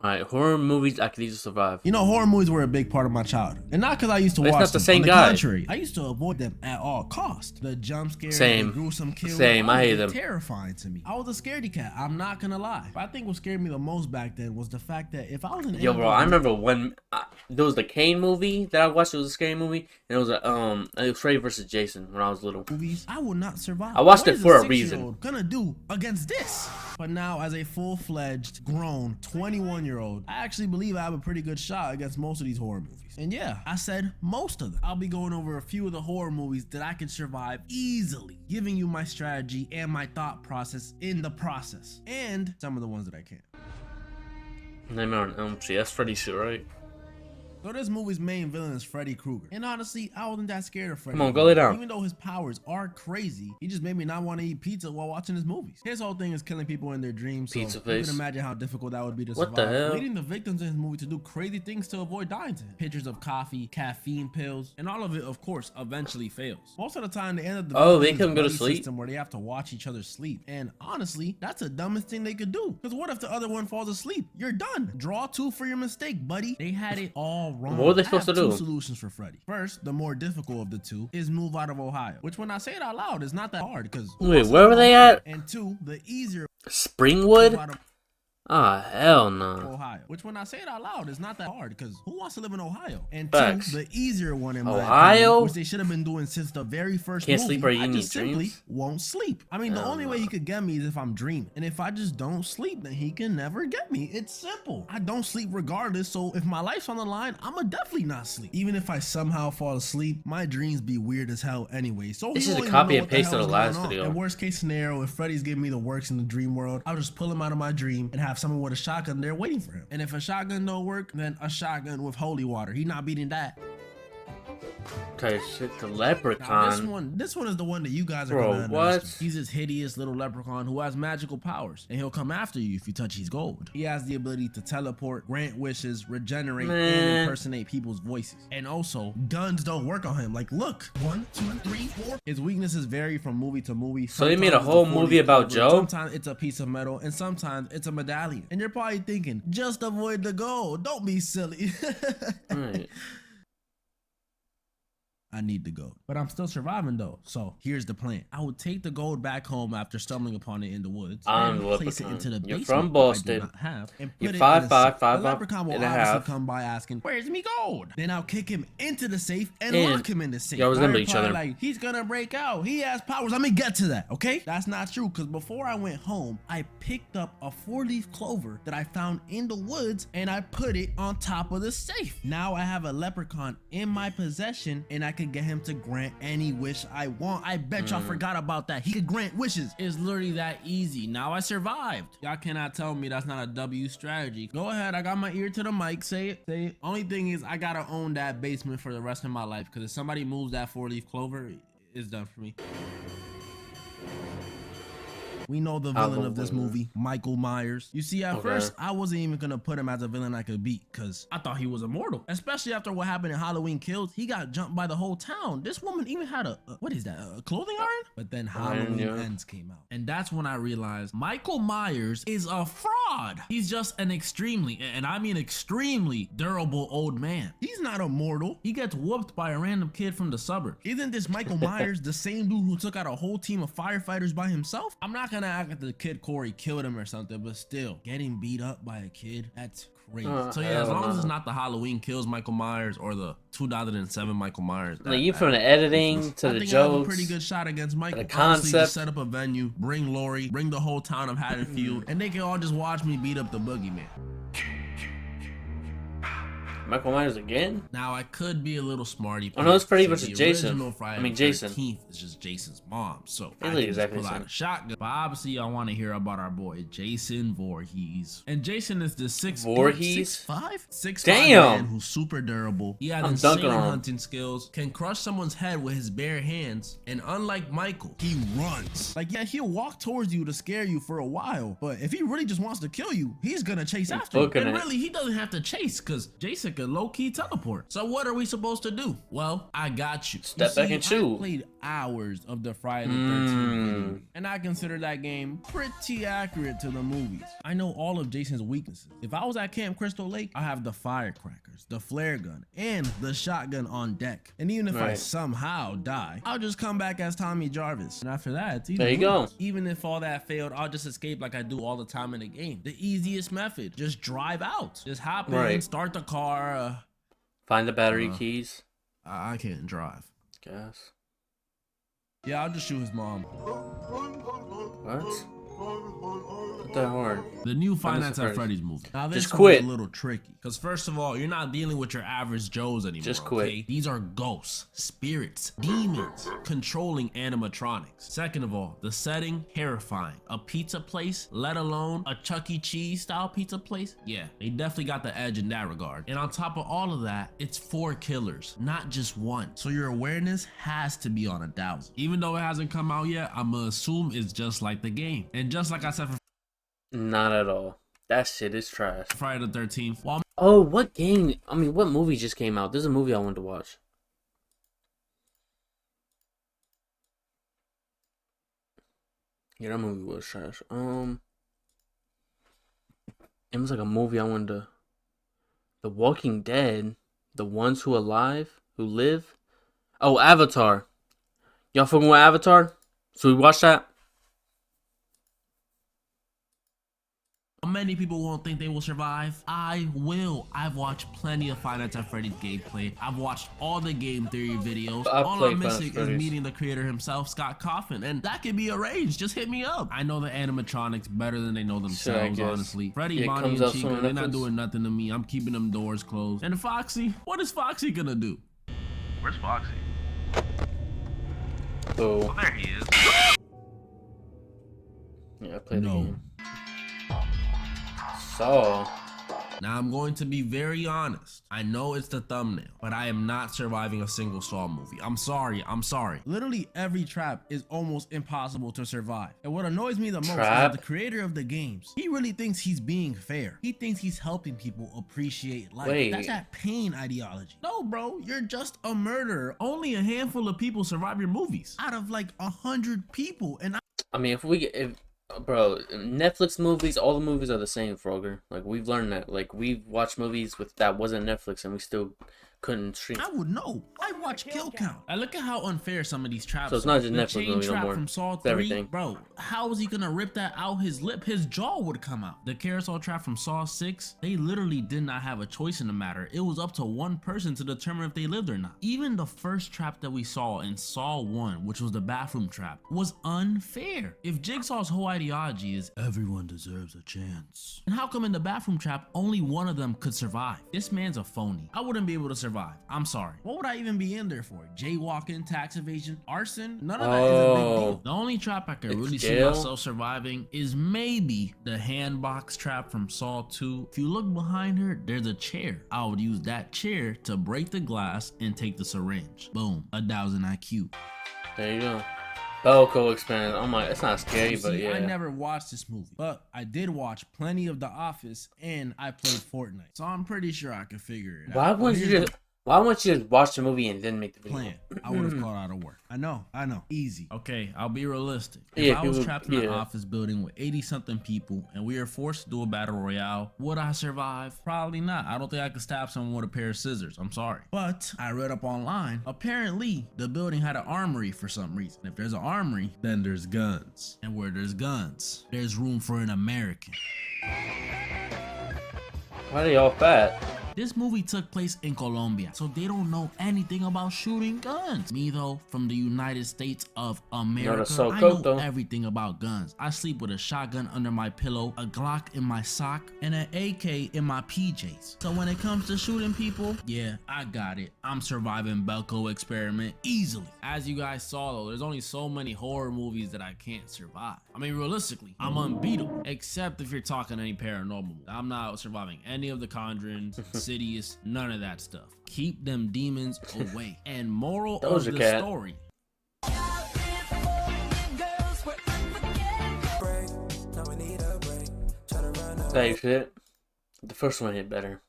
Alright, horror movies I could easily survive. You know, horror movies were a big part of my childhood. And not because I used to watch them. It's not the same On the guy. contrary, I used to avoid them at all costs. The jump scares, the gruesome kills, Same, I hate them. Terrifying to me. I was a scaredy cat, I'm not gonna lie. But I think what scared me the most back then was the fact that if I was in Yo, bro, I remember when there was the Kane movie that I watched. It was a scary movie, and it was it was Freddy vs. Jason when I was little. Movies, I would not survive. I watched What it is for a 6-year-old reason. Gonna do against this. But now, as a full-fledged, grown 21-year-old, I actually believe I have a pretty good shot against most of these horror movies. And yeah, I said most of them. I'll be going over a few of the horror movies that I can survive easily, giving you my strategy and my thought process in the process, and some of the ones that I can't. Nightmare on Elm Street. That's Freddy shit, right? So this movie's main villain is Freddy Krueger. And honestly, I wasn't that scared of Freddy. Come on, go lay down. Even though his powers are crazy, he just made me not want to eat pizza while watching his movies. His whole thing is killing people in their dreams. Pizza so face. You can imagine how difficult that would be to What survive. the hell? Leading the victims in his movie to do crazy things to avoid dying to him. Pictures of coffee, caffeine pills, and all of it, of course, eventually fails. Most of the time, they end up Oh, they developing couldn't go to this sleep? system where they have to watch each other sleep. And honestly, that's the dumbest thing they could do. Because what if the other one falls asleep? You're done. Draw two for your mistake, buddy. They had it all wrong. What were they supposed to do? Two solutions for Freddy. First, the more difficult of the two is move out of Ohio, which when I say it out loud is not that hard because Wait, where were they at? and two, the easier Springwood? move out of Ah, hell no. Ohio, which when I say it out loud is not that hard because who wants to live in Ohio? And Facts. two, the easier one in my Ohio? opinion, which they should have been doing since the very first Can't movie. sleep or you I need just simply dreams? won't sleep. I mean, the only way he could get me is if I'm dreaming, and if I just don't sleep, then he can never get me. It's simple. I don't sleep regardless, so if my life's on the line, I'ma definitely not sleep. Even if I somehow fall asleep, my dreams be weird as hell anyway. So This you is a won't even copy know and what the paste of hell the is last going on. video. And worst case scenario, if Freddy's giving me the works in the dream world, I'll just pull him out of my dream and have someone with a shotgun there waiting for him. And if a shotgun don't work, then a shotgun with holy water. He not beating that. Okay, shit, the Now, leprechaun. this one is the one that you guys are Bro, gonna what? understand. He's this hideous little leprechaun who has magical powers, and he'll come after you if you touch his gold. He has the ability to teleport, grant wishes, regenerate, and impersonate people's voices. And also, guns don't work on him. Like, look, 1, 2, 3, 4. His weaknesses vary from movie to movie. So they made a Sometimes whole it's a 40 movie about caliber, Joe? Sometimes it's a piece of metal, and sometimes it's a medallion. And you're probably thinking, just avoid the gold. Don't be silly. Right. I need the gold. But I'm still surviving though. So here's the plan. I would take the gold back home after stumbling upon it in the woods. I'm and the place it leprechaun. into the You're basement from that I do Boston. not have, and You're put it 5'5", in a safe. 5'5", The leprechaun will and a obviously half. come by asking, "Where's me gold?" Then I'll kick him into the safe and And lock him in the safe. y'all resemble They're each probably other. Like, he's gonna break out. He has powers. Let me get to that, okay? That's not true, because before I went home, I picked up a 4-leaf clover that I found in the woods and I put it on top of the safe. Now I have a leprechaun in my possession and I can get him to grant any wish I want. I bet y'all forgot about that. He could grant wishes. It's literally that easy. Now I survived. Y'all cannot tell me that's not a W strategy. Go ahead. I got my ear to the mic. Say it. Say it. Only thing is I gotta own that basement for the rest of my life, because if somebody moves that 4-leaf clover, it's done for me. We know the villain of this movie, Michael Myers. You see, at first, I wasn't even gonna put him as a villain I could beat, because I thought he was immortal. Especially after what happened in Halloween Kills, he got jumped by the whole town. This woman even had a what is that, a clothing iron? But then Halloween Ends came out. And that's when I realized Michael Myers is a fraud. He's just an extremely, and I mean extremely, durable old man. He's not immortal. He gets whooped by a random kid from the suburbs. Isn't this Michael Myers the same dude who took out a whole team of firefighters by himself? I'm not gonna act like the kid Corey killed him or something, but still, getting beat up by a kid, that's crazy. So yeah, as long as it's not the Halloween Kills Michael Myers or the 2007 Michael Myers. Like, you from the editing to the I think I have a jokes, pretty good shot against Michael. the Honestly, concept. just set up a venue, bring Lori, bring the whole town of Haddonfield, and they can all just watch me beat up the boogeyman. Michael Myers again? Now I could be a little smarty. Oh no, it's Freddy See, versus the Jason. original Friday I mean the Jason. 13th is just Jason's mom, so They I look can exactly just the pull out same. a shotgun. But obviously, I want to hear about our boy Jason Voorhees. And Jason is the Voorhees? 6'5" Damn. man who's super durable. He has I'm insane dunking on him. hunting skills, can crush someone's head with his bare hands, and unlike Michael, he runs. Like, yeah, he'll walk towards you to scare you for a while, but if he really just wants to kill you, he's gonna chase after you. booking And it. really, he doesn't have to chase, because Jason can low-key teleport. So what are we supposed to do? Well, I got you. Step back and shoot. I played hours of the Friday the 13th video. And I consider that game pretty accurate to the movies. I know all of Jason's weaknesses. If I was at Camp Crystal Lake, I have the firecrackers, the flare gun, and the shotgun on deck. And even if I somehow die, I'll just come back as Tommy Jarvis. And after that, it's easy. There you go. Even if all that failed, I'll just escape like I do all the time in the game. The easiest method, just drive out. Just hop in, start the car. Find the battery keys. I can't drive. Guess. Yeah, I'll just shoot his mom. What? Not that hard. The new Finance at Freddy's movie. Now this just quit. Is a little tricky, because first of all, you're not dealing with your average Joes anymore. Just quit. Okay? These are ghosts, spirits, demons controlling animatronics. Second of all, the setting terrifying. A pizza place, let alone a Chuck E. Cheese style pizza place. Yeah, they definitely got the edge in that regard. And on top of all of that, it's 4 killers, not just one. So your awareness has to be on 1,000. Even though it hasn't come out yet, I'ma assume it's just like the game. And just like I said for not at all. That shit is trash. Friday the 13th. Well, oh, what game? I mean, what movie just came out? There's a movie I wanted to watch. Yeah, that movie was trash. It was like a movie I wanted to. The Walking Dead. The Ones Who Alive, Who Live. Oh, Avatar. Y'all fucking with Avatar? So we watch that? Many people won't think they will survive. I will. I've watched plenty of Finance at Freddy's gameplay. I've watched all the game theory videos. All I'm missing is meeting the creator himself, Scott Coffin, and that can be arranged. Just hit me up. I know the animatronics better than they know themselves, honestly. Freddy, Bonnie, and Chica, they're not doing nothing to me. I'm keeping them doors closed. And Foxy, what is Foxy gonna do? Where's Foxy? Oh. Well, there he is. Yeah, I played the game. So now I'm going to be very honest. I know it's the thumbnail, but I am not surviving a single Saw movie. I'm sorry. Literally every trap is almost impossible to survive. And what annoys me the most is that the creator of the games, he really thinks he's being fair. He thinks he's helping people appreciate life. That's that pain ideology. No, bro, you're just a murderer. Only a handful of people survive your movies out of like 100 people. And I mean, bro, Netflix movies, all the movies are the same, Frogger. Like, we've learned that. Like, we've watched movies that wasn't Netflix and we still couldn't stream. I would know. I watch Kill Count. I look at how unfair some of these traps are. So it's not just Netflix movie no more. From Saw 3, everything. Bro, how is he gonna rip that out his lip? His jaw would come out. The carousel trap from Saw 6, they literally did not have a choice in the matter. It was up to one person to determine if they lived or not. Even the first trap that we saw in Saw 1, which was the bathroom trap, was unfair. If Jigsaw's whole ideology is everyone deserves a chance, and how come in the bathroom trap only one of them could survive? This man's a phony. I wouldn't be able to survive. I'm sorry. What would I even be in there for? Jaywalking, tax evasion, arson? None of that is a big deal. The only trap I can really see myself surviving is maybe the hand box trap from Saw 2. If you look behind her, there's a chair. I would use that chair to break the glass and take the syringe. Boom, 1,000 IQ. There you go. Belko expanded. I'm like, it's not scary, but yeah. I never watched this movie, but I did watch plenty of The Office and I played Fortnite, so I'm pretty sure I could figure it out. Why won't you just watch the movie and then make the video? Plan. I would have called out of work. I know. Easy. Okay, I'll be realistic. If I was trapped in an office building with 80-something people and we were forced to do a battle royale, would I survive? Probably not. I don't think I could stab someone with a pair of scissors. I'm sorry. But I read up online. Apparently, the building had an armory for some reason. If there's an armory, then there's guns. And where there's guns, there's room for an American. Why are they all fat? This movie took place in Colombia, so they don't know anything about shooting guns. Me though, from the United States of America, I know everything about guns. I sleep with a shotgun under my pillow, a Glock in my sock, and an AK in my PJs. So when it comes to shooting people, yeah, I got it. I'm surviving Belko experiment easily. As you guys saw though, there's only so many horror movies that I can't survive. I mean, realistically, I'm unbeatable, except if you're talking any paranormal. I'm not surviving any of the Conjurings, Insidious, none of that stuff. Keep them demons away. And moral of the story. Hey, shit. The first one hit better.